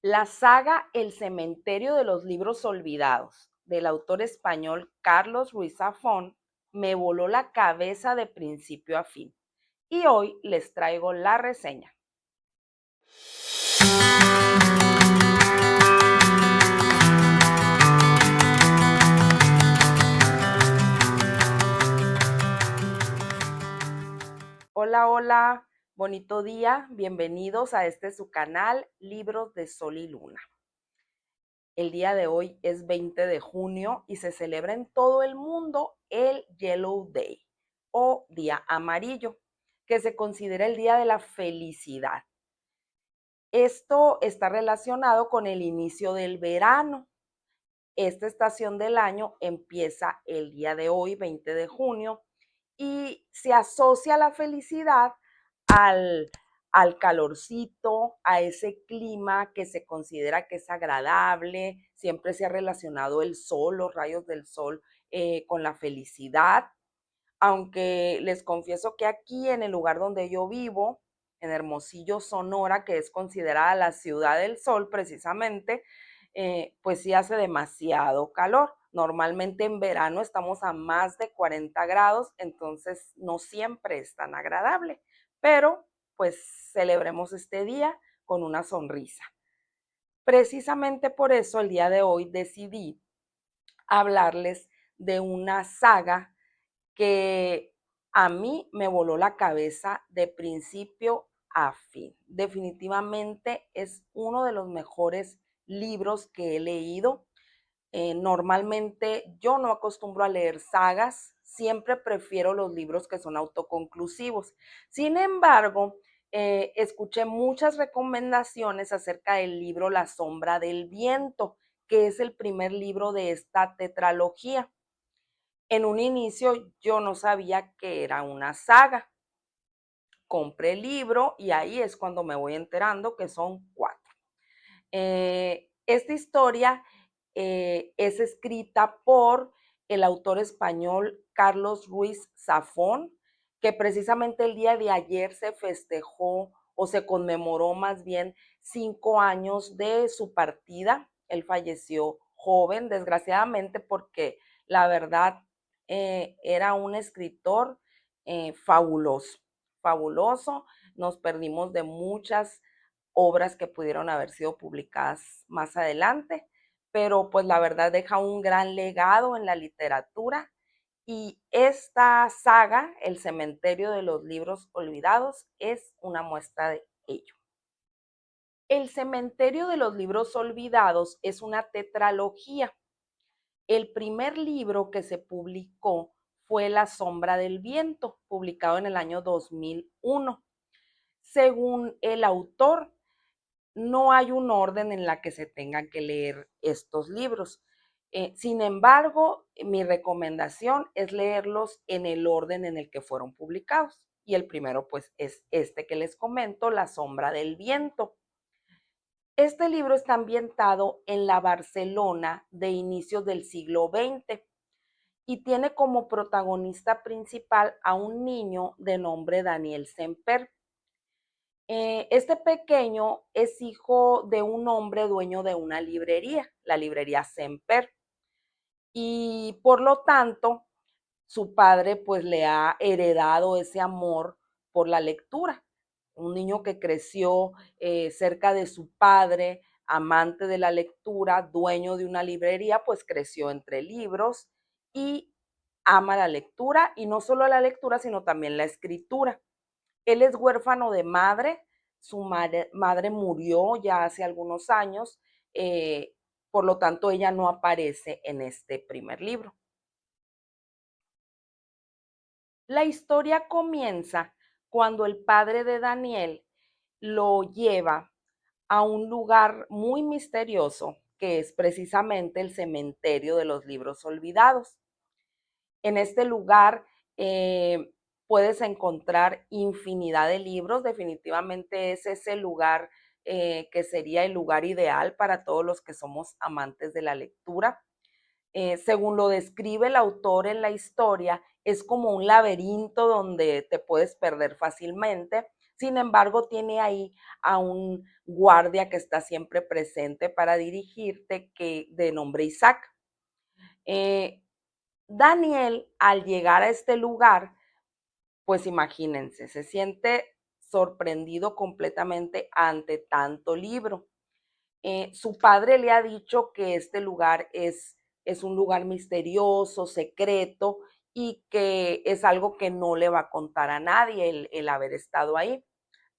La saga El cementerio de los libros olvidados, del autor español Carlos Ruiz Zafón, me voló la cabeza de principio a fin. Y hoy les traigo la reseña. Hola, hola, bonito día, bienvenidos a su canal Libros de Sol y Luna. El día de hoy es 20 de junio y se celebra en todo el mundo el Yellow Day o Día Amarillo, que se considera el día de la felicidad. Esto está relacionado con el inicio del verano. Esta estación del año empieza el día de hoy, 20 de junio, y se asocia la felicidad al, al calorcito, a ese clima que se considera que es agradable. Siempre se ha relacionado el sol, los rayos del sol, con la felicidad. Aunque les confieso que aquí en el lugar donde yo vivo, en Hermosillo, Sonora, que es considerada la ciudad del sol precisamente, pues sí hace demasiado calor. Normalmente en verano estamos a más de 40 grados, entonces no siempre es tan agradable, pero pues celebremos este día con una sonrisa. Precisamente por eso el día de hoy decidí hablarles de una saga que a mí me voló la cabeza de principio a fin. Definitivamente es uno de los mejores libros que he leído. Normalmente yo no acostumbro a leer sagas, siempre prefiero los libros que son autoconclusivos. Sin embargo, escuché muchas recomendaciones acerca del libro La sombra del viento, que es el primer libro de esta tetralogía. En un inicio yo no sabía que era una saga. Compré el libro y ahí es cuando me voy enterando que son 4. Esta historia es escrita por el autor español Carlos Ruiz Zafón, que precisamente el día de ayer se festejó o se conmemoró más bien 5 años de su partida. Él falleció joven, desgraciadamente, porque la verdad era un escritor fabuloso, fabuloso. Nos perdimos de muchas obras que pudieron haber sido publicadas más adelante, pero pues la verdad deja un gran legado en la literatura y esta saga, El cementerio de los libros olvidados, es una muestra de ello. El cementerio de los libros olvidados es una tetralogía. El primer libro que se publicó fue La sombra del viento, publicado en el año 2001. Según el autor, no hay un orden en la que se tengan que leer estos libros. Sin embargo, mi recomendación es leerlos en el orden en el que fueron publicados. Y el primero, pues, es este que les comento, La sombra del viento. Este libro está ambientado en la Barcelona de inicios del siglo XX y tiene como protagonista principal a un niño de nombre Daniel Semper. Este pequeño es hijo de un hombre dueño de una librería, la librería Semper, y por lo tanto su padre pues le ha heredado ese amor por la lectura. Un niño que creció cerca de su padre, amante de la lectura, dueño de una librería, pues creció entre libros y ama la lectura, y no solo la lectura, sino también la escritura. Él es huérfano de madre, su madre murió ya hace algunos años, eh, por lo tanto ella no aparece en este primer libro. La historia comienza cuando el padre de Daniel lo lleva a un lugar muy misterioso que es precisamente el cementerio de los libros olvidados. En este lugar puedes encontrar infinidad de libros. Definitivamente es ese lugar que sería el lugar ideal para todos los que somos amantes de la lectura. Según lo describe el autor en la historia, es como un laberinto donde te puedes perder fácilmente, Sin embargo, tiene ahí a un guardia que está siempre presente para dirigirte, que de nombre Isaac. Eh, Daniel, al llegar a este lugar, pues imagínense, se siente sorprendido completamente ante tanto libro. Su padre le ha dicho que este lugar es un lugar misterioso, secreto, y que es algo que no le va a contar a nadie el haber estado ahí.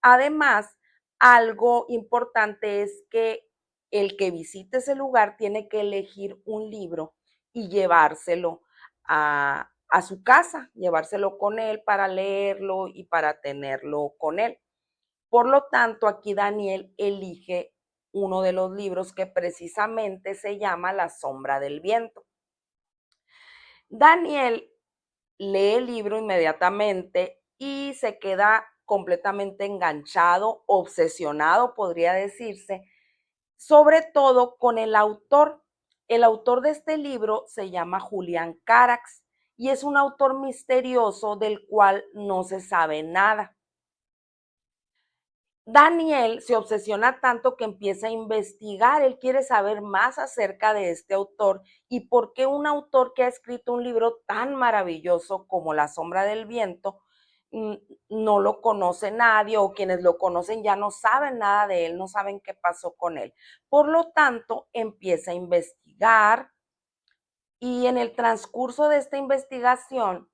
Además, algo importante es que el que visite ese lugar tiene que elegir un libro y llevárselo a su casa, llevárselo con él para leerlo y para tenerlo con él. Por lo tanto, aquí Daniel elige uno de los libros que precisamente se llama La sombra del viento. Daniel lee el libro inmediatamente y se queda completamente enganchado, obsesionado, podría decirse, sobre todo con el autor. El autor de este libro se llama Julián Carax y es un autor misterioso del cual no se sabe nada. Daniel se obsesiona tanto que empieza a investigar, él quiere saber más acerca de este autor y por qué un autor que ha escrito un libro tan maravilloso como La sombra del viento no lo conoce nadie, o quienes lo conocen ya no saben nada de él, no saben qué pasó con él. Por lo tanto, empieza a investigar y en el transcurso de esta investigación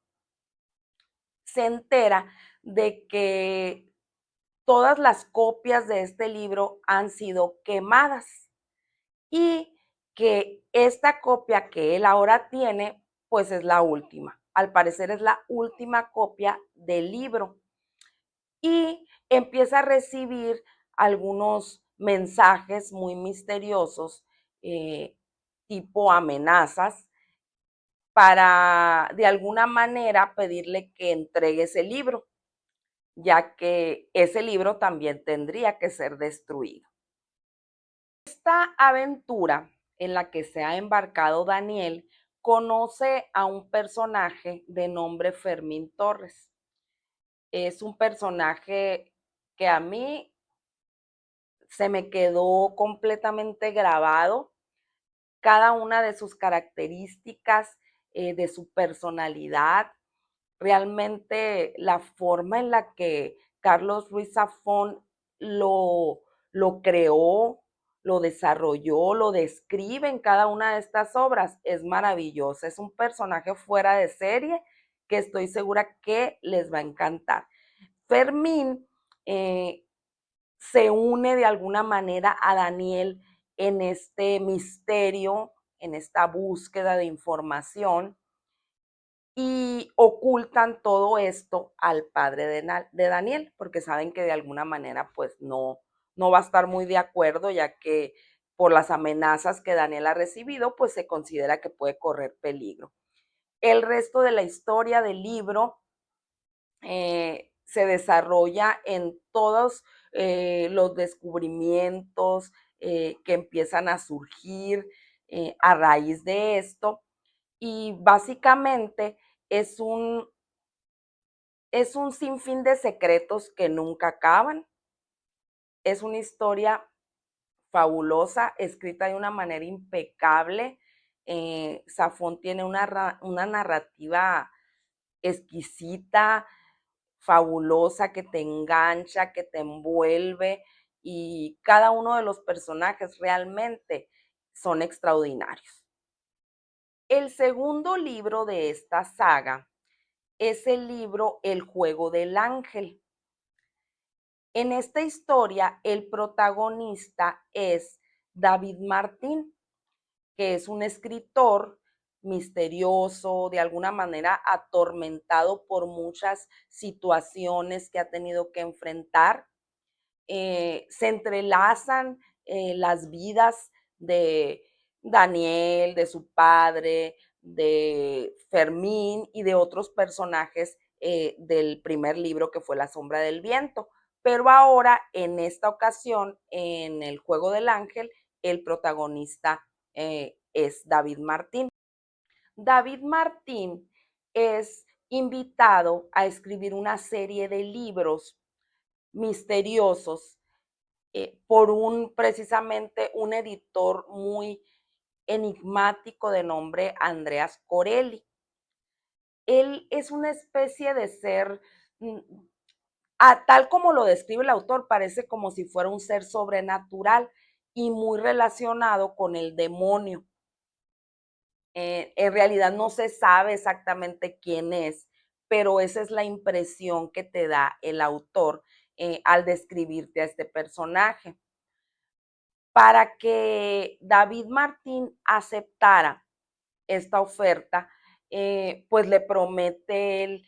se entera de que todas las copias de este libro han sido quemadas y que esta copia que él ahora tiene, pues es la última. Al parecer es la última copia del libro. Y empieza a recibir algunos mensajes muy misteriosos, tipo amenazas, para de alguna manera pedirle que entregue ese libro, ya que ese libro también tendría que ser destruido. Esta aventura en la que se ha embarcado Daniel conoce a un personaje de nombre Fermín Torres. Es un personaje que a mí se me quedó completamente grabado, cada una de sus características, de su personalidad, realmente la forma en la que Carlos Ruiz Zafón lo, lo creó, lo desarrolló, lo describe en cada una de estas obras es maravillosa. Es un personaje fuera de serie que estoy segura que les va a encantar. Fermín se une de alguna manera a Daniel en este misterio, en esta búsqueda de información, y ocultan todo esto al padre de Daniel, porque saben que de alguna manera pues no va a estar muy de acuerdo, ya que por las amenazas que Daniel ha recibido, pues se considera que puede correr peligro. El resto de la historia del libro se desarrolla en todos los descubrimientos que empiezan a surgir a raíz de esto, y básicamente es un, es un sinfín de secretos que nunca acaban. Es una historia fabulosa, escrita de una manera impecable. Zafón tiene una narrativa exquisita, fabulosa, que te engancha, que te envuelve, y cada uno de los personajes realmente son extraordinarios. El segundo libro de esta saga es el libro El juego del ángel. En esta historia, el protagonista es David Martín, que es un escritor misterioso, de alguna manera atormentado por muchas situaciones que ha tenido que enfrentar. Se entrelazan las vidas de Daniel, de su padre, de Fermín y de otros personajes del primer libro, que fue La sombra del viento. Pero ahora, en esta ocasión, en El juego del ángel, el protagonista es David Martín. David Martín es invitado a escribir una serie de libros misteriosos por precisamente un editor muy enigmático de nombre Andreas Corelli. Él es una especie de ser, mm, tal como lo describe el autor, parece como si fuera un ser sobrenatural y muy relacionado con el demonio. En realidad no se sabe exactamente quién es, pero esa es la impresión que te da el autor al describirte a este personaje. Para que David Martín aceptara esta oferta, pues le promete él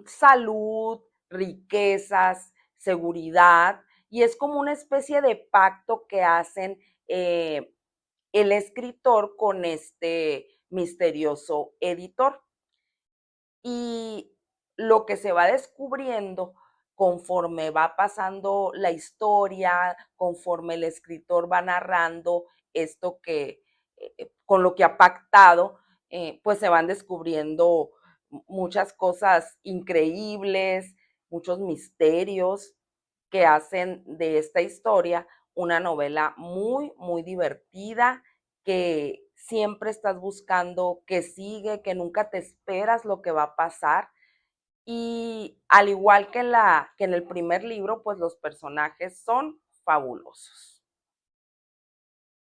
salud, riquezas, seguridad, y es como una especie de pacto que hacen el escritor con este misterioso editor. Y lo que se va descubriendo conforme va pasando la historia, conforme el escritor va narrando esto que con lo que ha pactado, pues se van descubriendo muchas cosas increíbles, muchos misterios que hacen de esta historia una novela muy, muy divertida, que siempre estás buscando que sigue, que nunca te esperas lo que va a pasar. Y al igual que que en el primer libro, pues los personajes son fabulosos.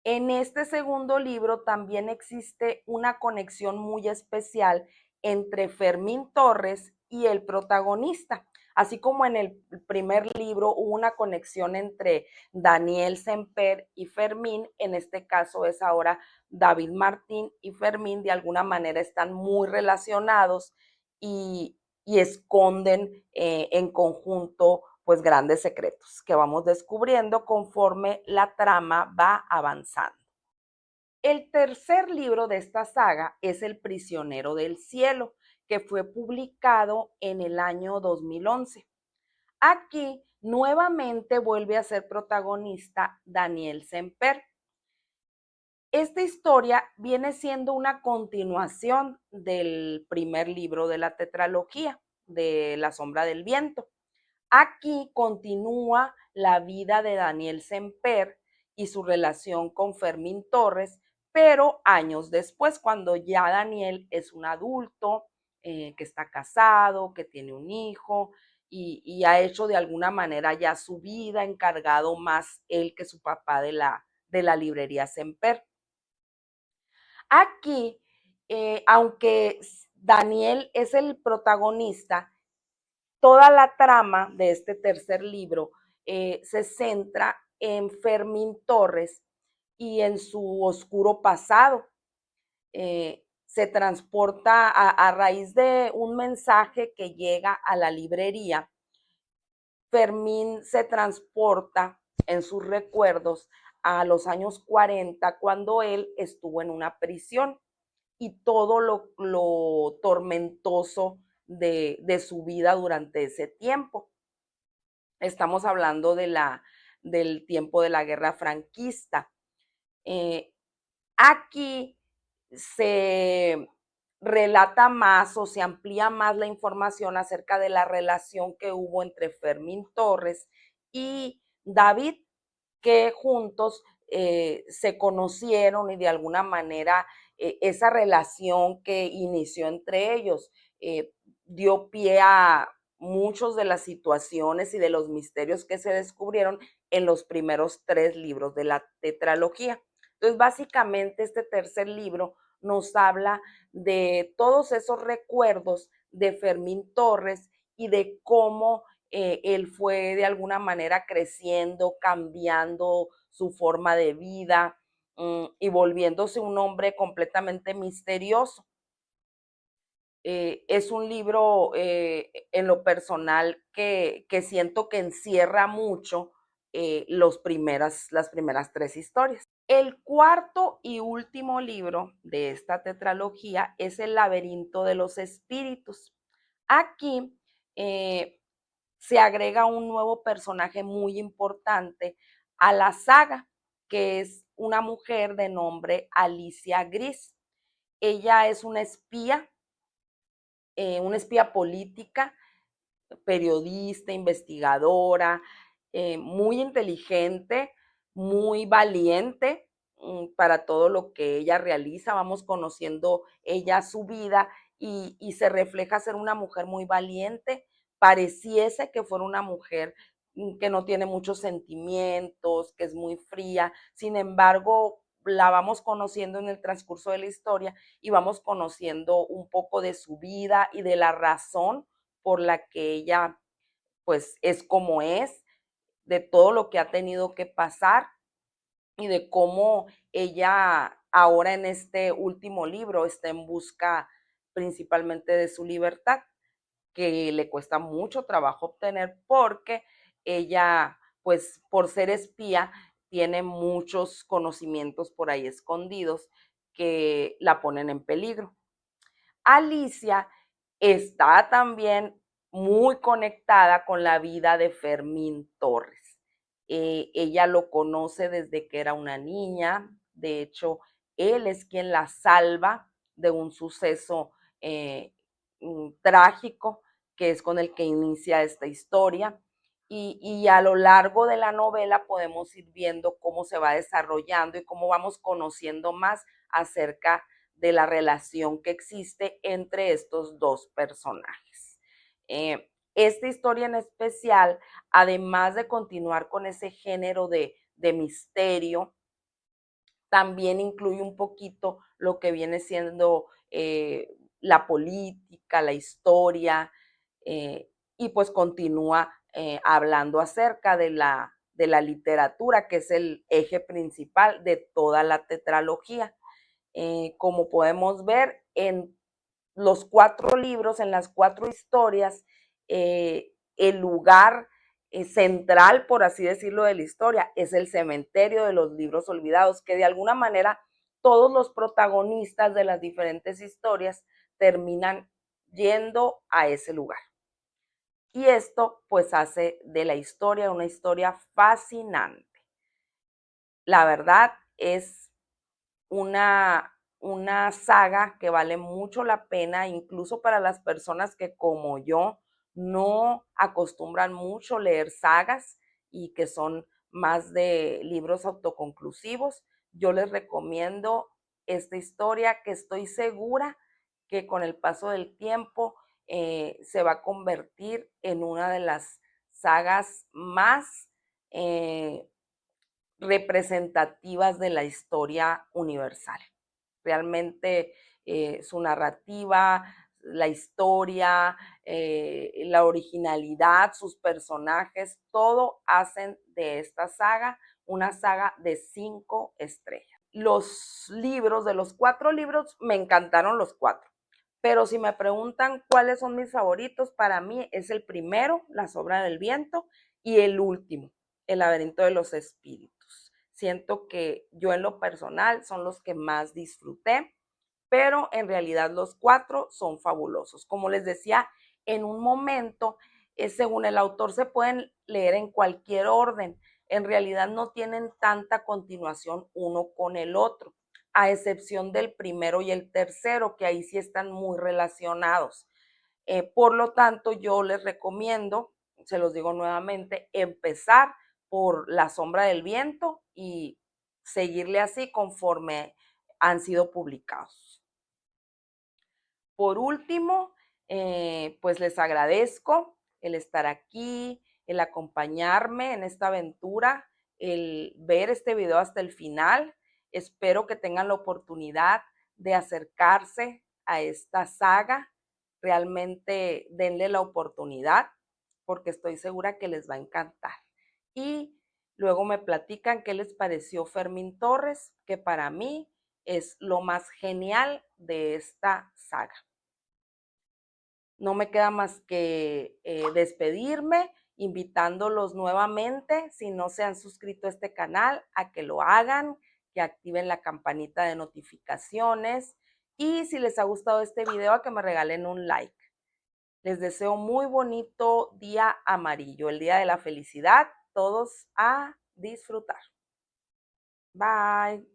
En este segundo libro también existe una conexión muy especial entre Fermín Torres y el protagonista. Así como en el primer libro hubo una conexión entre Daniel Semper y Fermín, en este caso es ahora David Martín y Fermín, de alguna manera están muy relacionados y esconden en conjunto pues grandes secretos que vamos descubriendo conforme la trama va avanzando. El tercer libro de esta saga es El prisionero del cielo, que fue publicado en el año 2011. Aquí nuevamente vuelve a ser protagonista Daniel Semper. Esta historia viene siendo una continuación del primer libro de la tetralogía, de La sombra del viento. Aquí continúa la vida de Daniel Semper y su relación con Fermín Torres, pero años después, cuando ya Daniel es un adulto, que está casado, que tiene un hijo y ha hecho de alguna manera ya su vida, encargado más él que su papá de la librería Semper. Aquí, aunque Daniel es el protagonista, toda la trama de este tercer libro se centra en Fermín Torres y en su oscuro pasado. Se transporta a raíz de un mensaje que llega a la librería. Fermín se transporta en sus recuerdos a los años 40 cuando él estuvo en una prisión y todo lo tormentoso de su vida durante ese tiempo. Estamos hablando del tiempo de la guerra franquista. Eh, Aquí se relata más o se amplía más la información acerca de la relación que hubo entre Fermín Torres y David, que juntos se conocieron y de alguna manera esa relación que inició entre ellos dio pie a muchas de las situaciones y de los misterios que se descubrieron en los primeros 3 libros de la tetralogía. Entonces, básicamente, este tercer libro nos habla de todos esos recuerdos de Fermín Torres y de cómo él fue de alguna manera creciendo, cambiando su forma de vida y volviéndose un hombre completamente misterioso. Es un libro en lo personal que siento que encierra mucho las primeras 3 historias. El cuarto y último libro de esta tetralogía es El laberinto de los espíritus. Aquí se agrega un nuevo personaje muy importante a la saga, que es una mujer de nombre Alicia Gris. Ella es una espía política periodista, investigadora, muy inteligente, muy valiente para todo lo que ella realiza. Vamos conociendo ella su vida y se refleja ser una mujer muy valiente. Pareciese que fuera una mujer que no tiene muchos sentimientos, que es muy fría. Sin embargo, la vamos conociendo en el transcurso de la historia y vamos conociendo un poco de su vida y de la razón por la que ella pues es como es, de todo lo que ha tenido que pasar y de cómo ella ahora en este último libro está en busca principalmente de su libertad, que le cuesta mucho trabajo obtener porque ella, pues por ser espía, tiene muchos conocimientos por ahí escondidos que la ponen en peligro. Alicia está también muy conectada con la vida de Fermín Torres. Ella lo conoce desde que era una niña. De hecho, él es quien la salva de un suceso trágico, que es con el que inicia esta historia. Y a lo largo de la novela podemos ir viendo cómo se va desarrollando y cómo vamos conociendo más acerca de la relación que existe entre estos dos personajes. Esta historia en especial, además de continuar con ese género de misterio, también incluye un poquito lo que viene siendo la política, la historia, y pues continúa hablando acerca de la literatura, que es el eje principal de toda la tetralogía. Como podemos ver en los 4 libros, en las 4 historias, el lugar central, por así decirlo, de la historia es el cementerio de los libros olvidados, que de alguna manera todos los protagonistas de las diferentes historias terminan yendo a ese lugar. Y esto pues hace de la historia una historia fascinante. La verdad es una saga que vale mucho la pena, incluso para las personas que como yo no acostumbran mucho leer sagas y que son más de libros autoconclusivos. Yo les recomiendo esta historia que estoy segura que con el paso del tiempo se va a convertir en una de las sagas más representativas de la historia universal. Realmente su narrativa, la historia, la originalidad, sus personajes, todo hacen de esta saga una saga de 5 estrellas. Los libros, de los 4 libros, me encantaron los 4. Pero si me preguntan cuáles son mis favoritos, para mí es el primero, La sombra del viento, y el último, El laberinto de los espíritus. Siento que yo en lo personal son los que más disfruté, pero en realidad los 4 son fabulosos. Como les decía, en un momento, según el autor, se pueden leer en cualquier orden. En realidad no tienen tanta continuación uno con el otro, a excepción del primero y el tercero, que ahí sí están muy relacionados. Por lo tanto, yo les recomiendo, se los digo nuevamente, empezar por La sombra del viento y seguirle así conforme han sido publicados. Por último, pues les agradezco el estar aquí, el acompañarme en esta aventura, el ver este video hasta el final. Espero que tengan la oportunidad de acercarse a esta saga. Realmente denle la oportunidad porque estoy segura que les va a encantar. Y luego me platican qué les pareció Fermín Torres, que para mí es lo más genial de esta saga. No me queda más que despedirme, invitándolos nuevamente, si no se han suscrito a este canal, a que lo hagan, que activen la campanita de notificaciones y si les ha gustado este video, a que me regalen un like. Les deseo muy bonito día amarillo, el día de la felicidad. Todos a disfrutar. Bye.